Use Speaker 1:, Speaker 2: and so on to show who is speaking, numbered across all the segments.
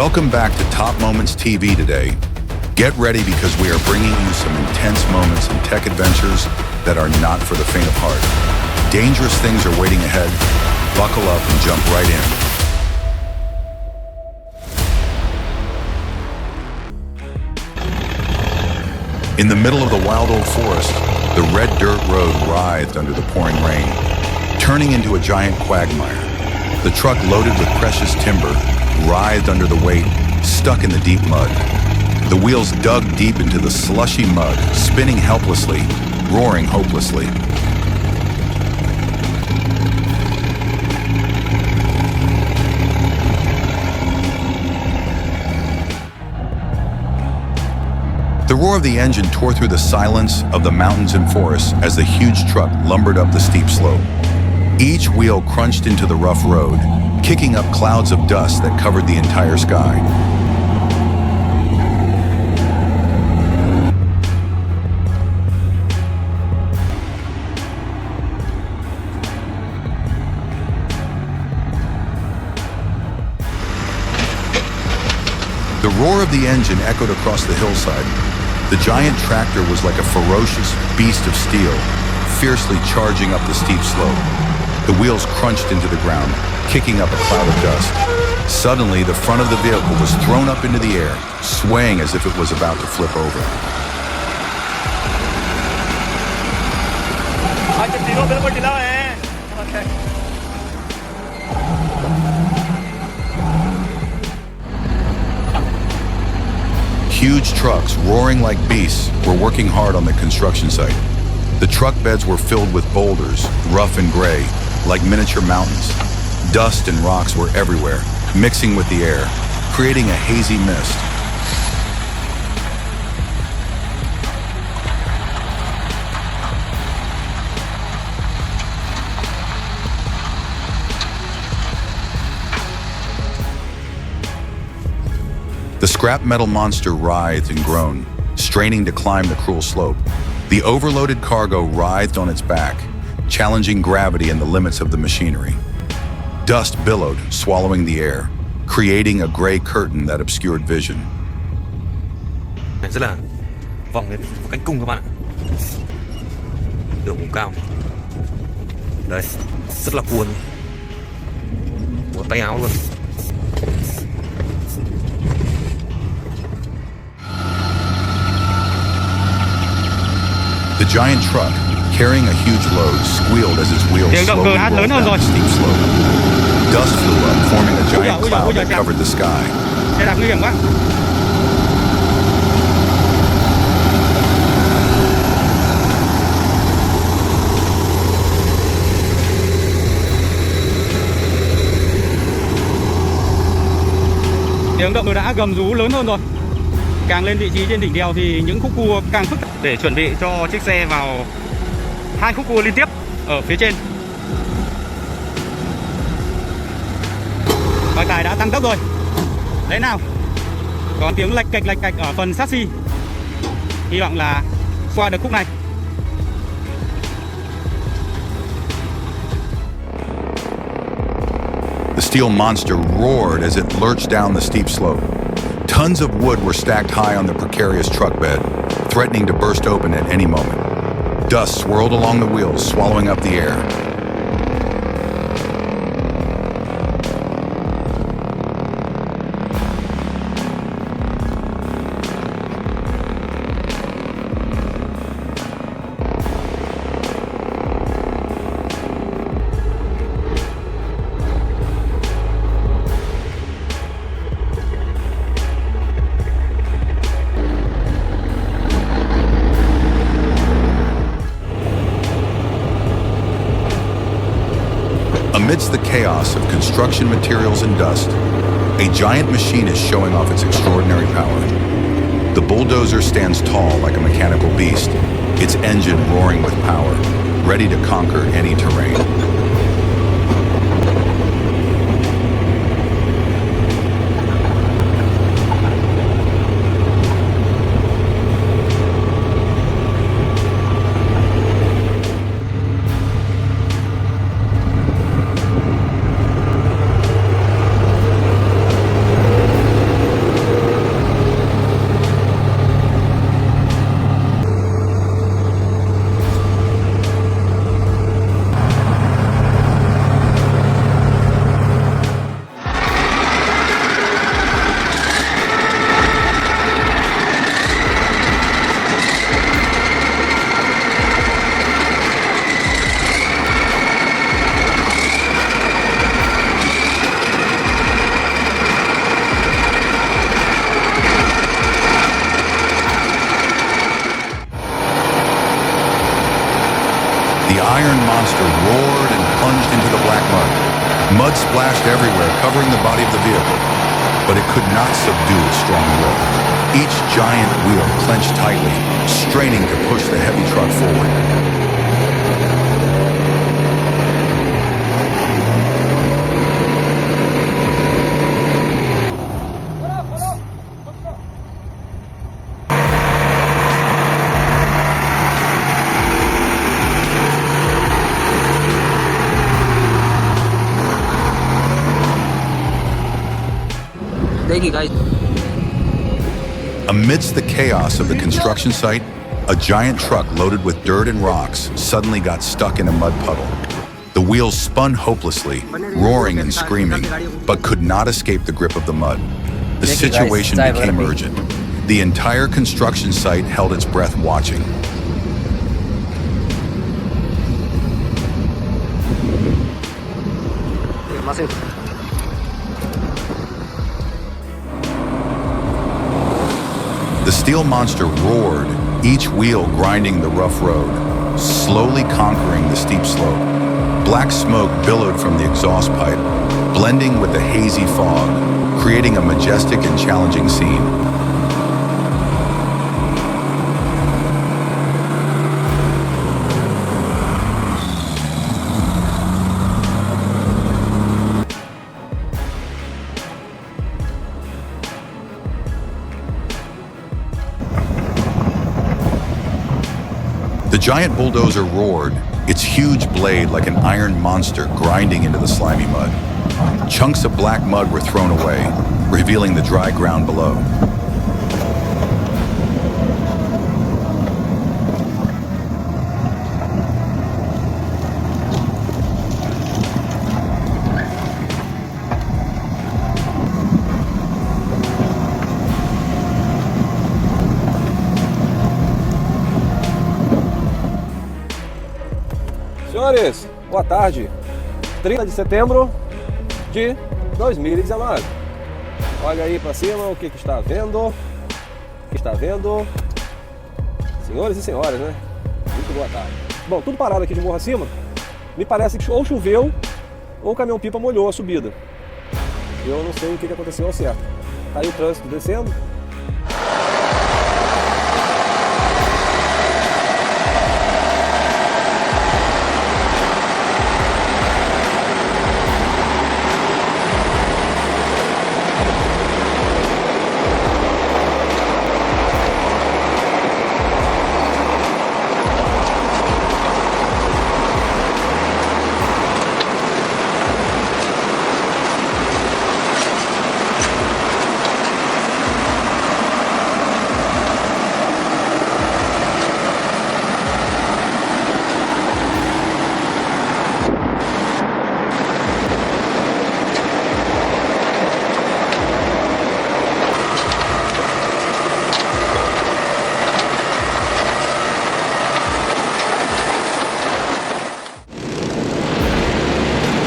Speaker 1: Welcome back to Top Moments TV today. Get ready because we are bringing you some intense moments and tech adventures that are not for the faint of heart. Dangerous things are waiting ahead. Buckle up and jump right in. In the middle of the wild old forest, the red dirt road writhed under the pouring rain, turning into a giant quagmire. The truck loaded with precious timber writhed under the weight, stuck in the deep mud. The wheels dug deep into the slushy mud, spinning helplessly, roaring hopelessly. The roar of the engine tore through the silence of the mountains and forests as the huge truck lumbered up the steep slope. Each wheel crunched into the rough road, kicking up clouds of dust that covered the entire sky. The roar of the engine echoed across the hillside. The giant tractor was like a ferocious beast of steel, fiercely charging up the steep slope. The wheels crunched into the ground, kicking up a cloud of dust. Suddenly, the front of the vehicle was thrown up into the air, swaying as if it was about to flip over. Huge trucks, roaring like beasts, were working hard on the construction site. The truck beds were filled with boulders, rough and gray, like miniature mountains. Dust and rocks were everywhere, mixing with the air, creating a hazy mist. The scrap metal monster writhed and groaned, straining to climb the cruel slope. The overloaded cargo writhed on its back, challenging gravity and the limits of the machinery. Dust billowed, swallowing the air, creating a gray curtain that obscured vision.
Speaker 2: Rất là vòng lên cánh cung các bạn ạ. Đường cũng cao. Đấy, rất là cuốn. Một tay áo luôn.
Speaker 1: The giant truck, carrying a huge load, squealed as its wheels slowly rolled down the steep slope. Dust flew up, forming a giant cloud that covered the sky.
Speaker 3: Xe đạp nguy hiểm quá. Tiếng động đã gầm rú lớn hơn rồi. Càng lên vị trí trên đỉnh đèo thì những khúc cua càng phức tạp. Để chuẩn bị cho chiếc xe vào 2 khúc cua liên tiếp ở phía trên. Coi tài đã tăng tốc rồi. Đấy nào. Còn tiếng lạch cạch ở phần chassis. Hy vọng là qua được khúc này.
Speaker 1: The steel monster roared as it lurched down the steep slope. Tons of wood were stacked high on the precarious truck bed, threatening to burst open at any moment. Dust swirled along the wheels, swallowing up the air. Amidst the chaos of construction materials and dust, a giant machine is showing off its extraordinary power. The bulldozer stands tall like a mechanical beast, its engine roaring with power, ready to conquer any terrain. monster roared and plunged into the black mud. Mud splashed everywhere, covering the body of the vehicle, but it could not subdue its strong will. Each giant wheel clenched tightly, straining to push the heavy truck forward.
Speaker 4: Thank you, guys.
Speaker 1: Amidst the chaos of the construction site, a giant truck loaded with dirt and rocks suddenly got stuck in a mud puddle. The wheels spun hopelessly, roaring and screaming, but could not escape the grip of the mud. The situation became urgent. The entire construction site held its breath watching. The steel monster roared, each wheel grinding the rough road, slowly conquering the steep slope. Black smoke billowed from the exhaust pipe, blending with the hazy fog, creating a majestic and challenging scene. The giant bulldozer roared, its huge blade like an iron monster grinding into the slimy mud. Chunks of black mud were thrown away, revealing the dry ground below.
Speaker 5: Senhores, boa tarde. 30 de setembro de 2019. Olha aí para cima o que está vendo. O que está vendo. Senhores e senhoras, né? Muito boa tarde. Bom, tudo parado aqui de morro acima. Me parece que ou choveu ou o caminhão-pipa molhou a subida. Eu não sei o que aconteceu ao certo. Tá aí o trânsito descendo.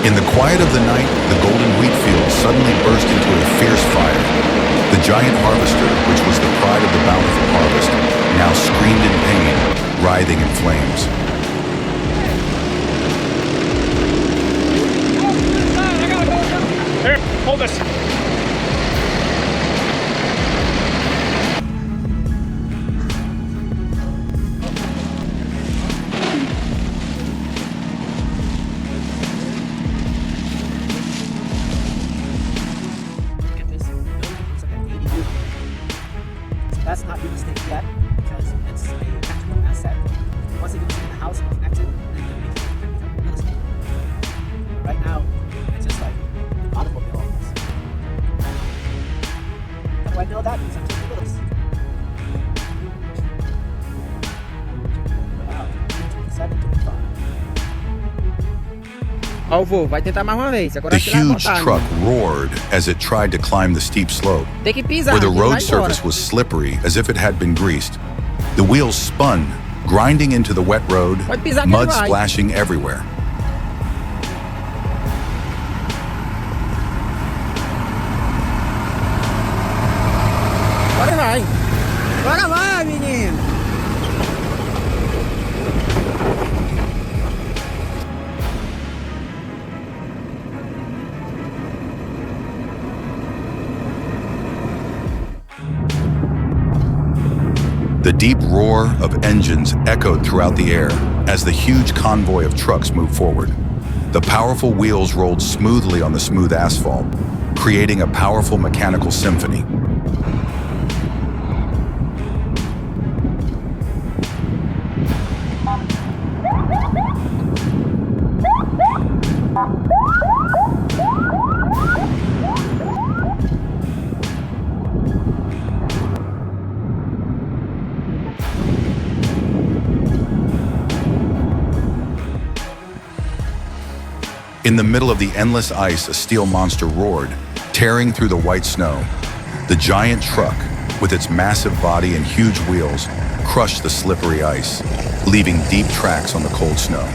Speaker 1: In the quiet of the night, the golden wheat field suddenly burst into a fierce fire. The giant harvester, which was the pride of the bountiful harvest, now screamed in pain, writhing in flames.
Speaker 3: Here, hold this.
Speaker 4: That's not real estate yet because it's a tangible asset. Once it gets in the house and connected, then it can become real estate. Right now, it's just like automobile almost. How do I know that? Because I'm taking photos. Wow, 27, 25.
Speaker 6: Ó, o vô, vai tentar mais uma vez. Agora
Speaker 1: The
Speaker 6: acho que ele vai
Speaker 1: huge
Speaker 6: voltar,
Speaker 1: truck
Speaker 6: né?
Speaker 1: roared as it tried to climb the steep slope,
Speaker 6: Tem que pisar,
Speaker 1: where the
Speaker 6: ele
Speaker 1: road
Speaker 6: vai embora.
Speaker 1: surface was slippery as if it had been greased. The wheels spun, grinding into the wet road,
Speaker 6: Pode pisar que
Speaker 1: mud
Speaker 6: ele vai.
Speaker 1: splashing everywhere.
Speaker 6: Agora vai. Agora vai, menino.
Speaker 1: deep roar of engines echoed throughout the air as the huge convoy of trucks moved forward. The powerful wheels rolled smoothly on the smooth asphalt, creating a powerful mechanical symphony. In the middle of the endless ice, a steel monster roared, tearing through the white snow. The giant truck, with its massive body and huge wheels, crushed the slippery ice, leaving deep tracks on the cold snow.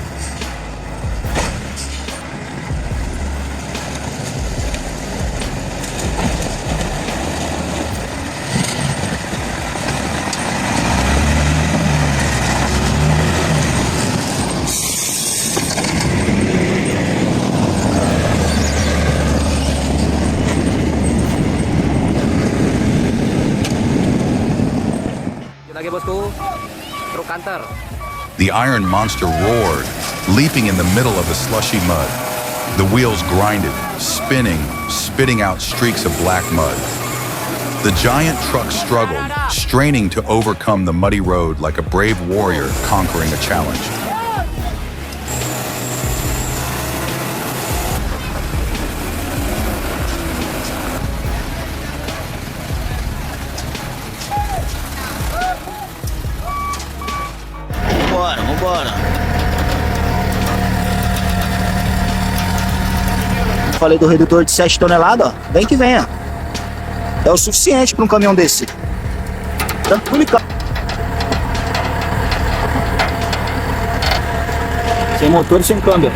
Speaker 6: Lagi bosku, truk kantor.
Speaker 1: The iron monster roared, leaping in the middle of the slushy mud. The wheels grinded, spinning, spitting out streaks of black mud. The giant truck struggled, straining to overcome the muddy road like a brave warrior conquering a challenge.
Speaker 4: Vambora. Falei do redutor de 7 toneladas, ó. Vem que venha. É o suficiente para um caminhão desse. Tranquilo e calmo. Sem motor e sem câmbio.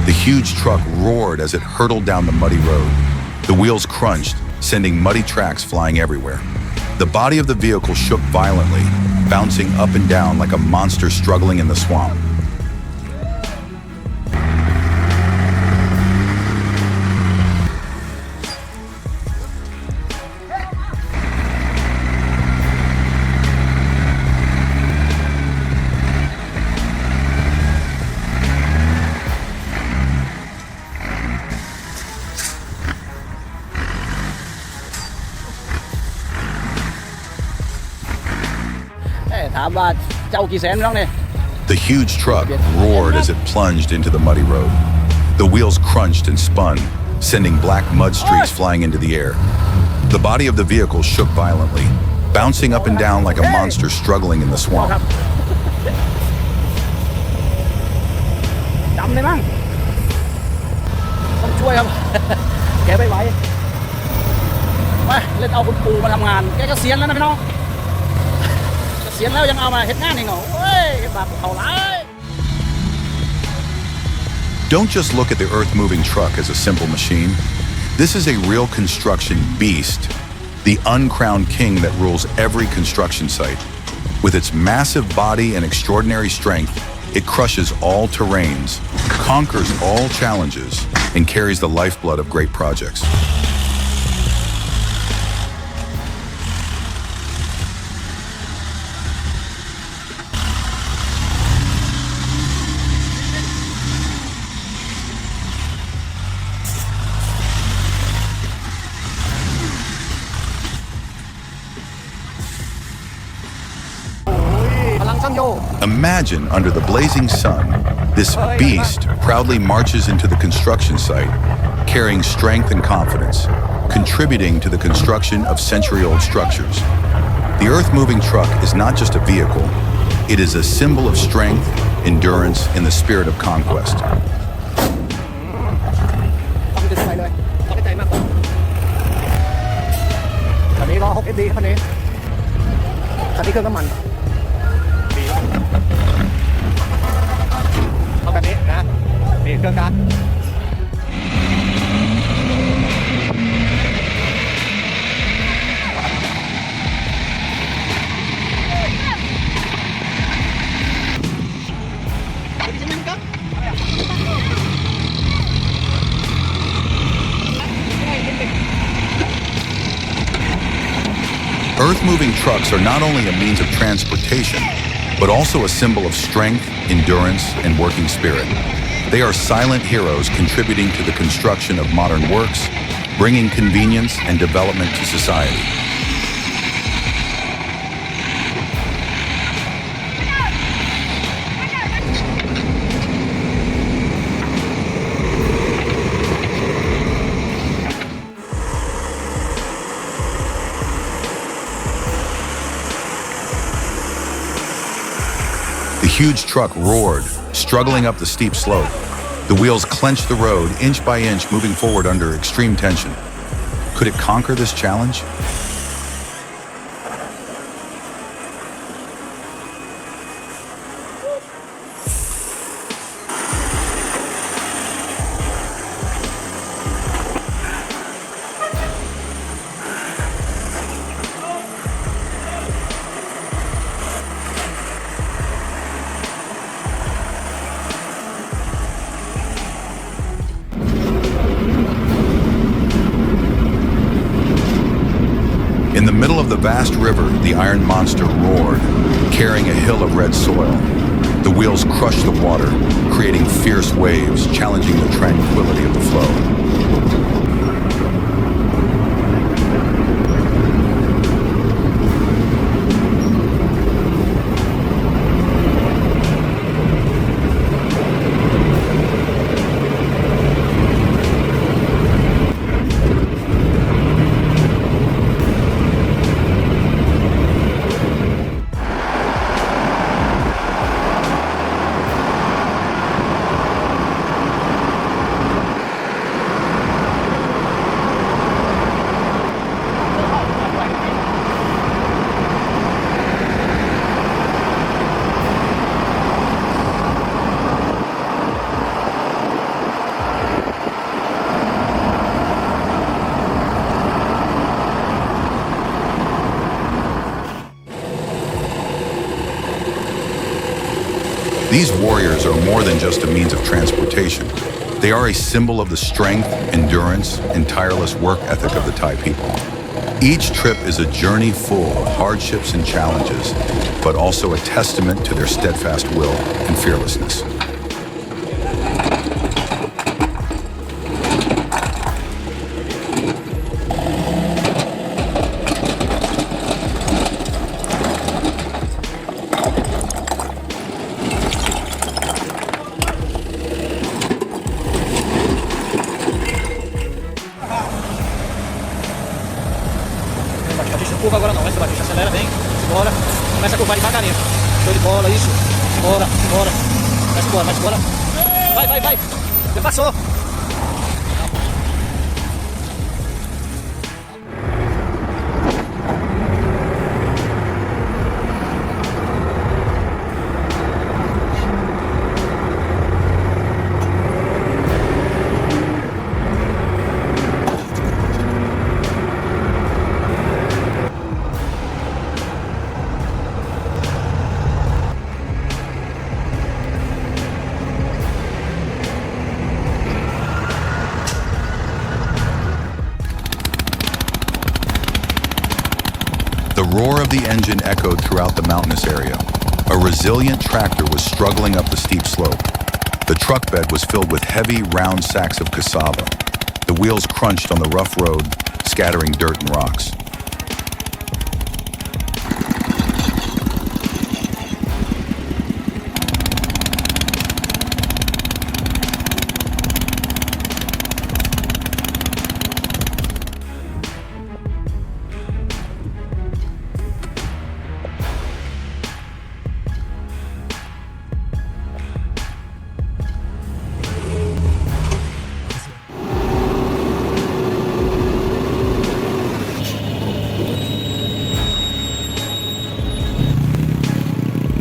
Speaker 1: The huge truck roared as it hurtled down the muddy road. The wheels crunched, sending muddy tracks flying everywhere. The body of the vehicle shook violently, bouncing up and down like a monster struggling in the swamp. The huge truck roared as it plunged into the muddy road. The wheels crunched and spun, sending black mud streaks flying into the air. The body of the vehicle shook violently, bouncing up and down like a monster struggling in the swamp. Don't just look at the earth-moving truck as a simple machine. This is a real construction beast, the uncrowned king that rules every construction site. With its massive body and extraordinary strength, it crushes all terrains, conquers all challenges, and carries the lifeblood of great projects. Imagine under the blazing sun, this beast proudly marches into the construction site, carrying strength and confidence, contributing to the construction of century-old structures. The earth-moving truck is not just a vehicle, it is a symbol of strength, endurance, and the spirit of conquest. Fast-moving trucks are not only a means of transportation, but also a symbol of strength, endurance, and working spirit. They are silent heroes contributing to the construction of modern works, bringing convenience and development to society. The huge truck roared, struggling up the steep slope. The wheels clenched the road, inch by inch, moving forward under extreme tension. Could it conquer this challenge? In the middle of the vast river, the iron monster roared, carrying a hill of red soil. The wheels crushed the water, creating fierce waves, challenging the tranquility of the flow. These warriors are more than just a means of transportation. They are a symbol of the strength, endurance, and tireless work ethic of the Thai people. Each trip is a journey full of hardships and challenges, but also a testament to their steadfast will and fearlessness.
Speaker 4: Curva agora não, vai ser Batista, acelera bem, bora, começa a curvar devagarinho, show de bola, isso, bora, bora, vai embora, vai, já passou.
Speaker 1: The roar of the engine echoed throughout the mountainous area. A resilient tractor was struggling up the steep slope. The truck bed was filled with heavy, round sacks of cassava. The wheels crunched on the rough road, scattering dirt and rocks.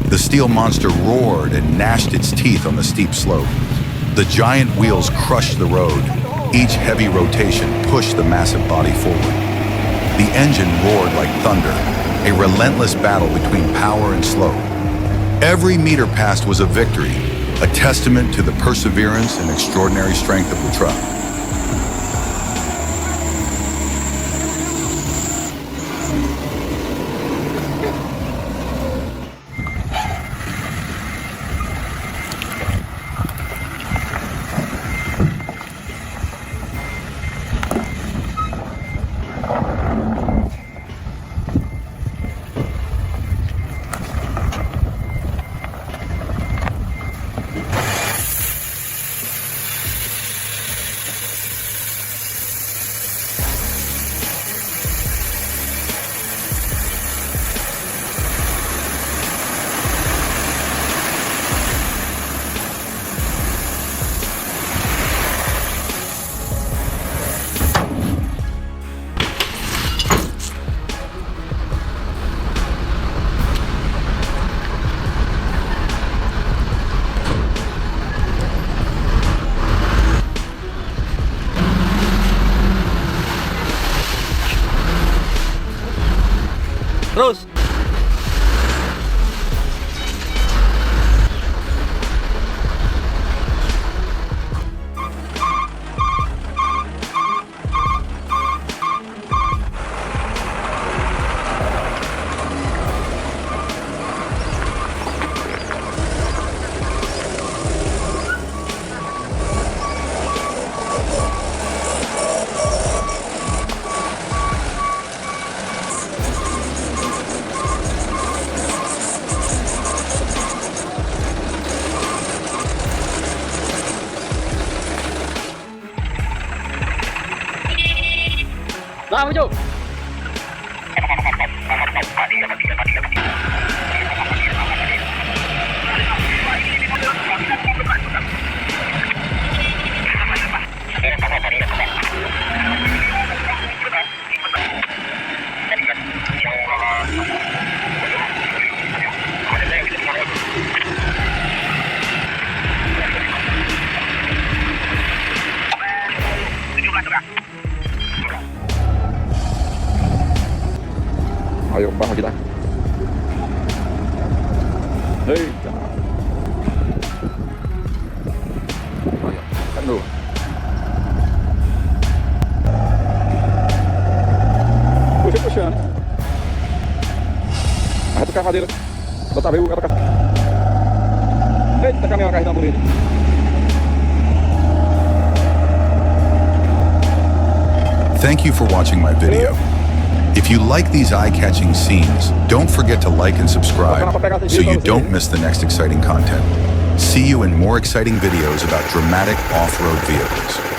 Speaker 1: The steel monster roared and gnashed its teeth on the steep slope. The giant wheels crushed the road. Each heavy rotation pushed the massive body forward. The engine roared like thunder, a relentless battle between power and slope. Every meter passed was a victory, a testament to the perseverance and extraordinary strength of the truck.
Speaker 6: Rồi maju.
Speaker 5: Ayo bawah kita. Hei. Ayo, kan dulu. Puxa. Arreta o cavadeira. Bota veio o cara. Eita, caminhão carregando por ele.
Speaker 1: Thank you for watching my video. If you like these eye-catching scenes, don't forget to like and subscribe so you don't miss the next exciting content. See you in more exciting videos about dramatic off-road vehicles.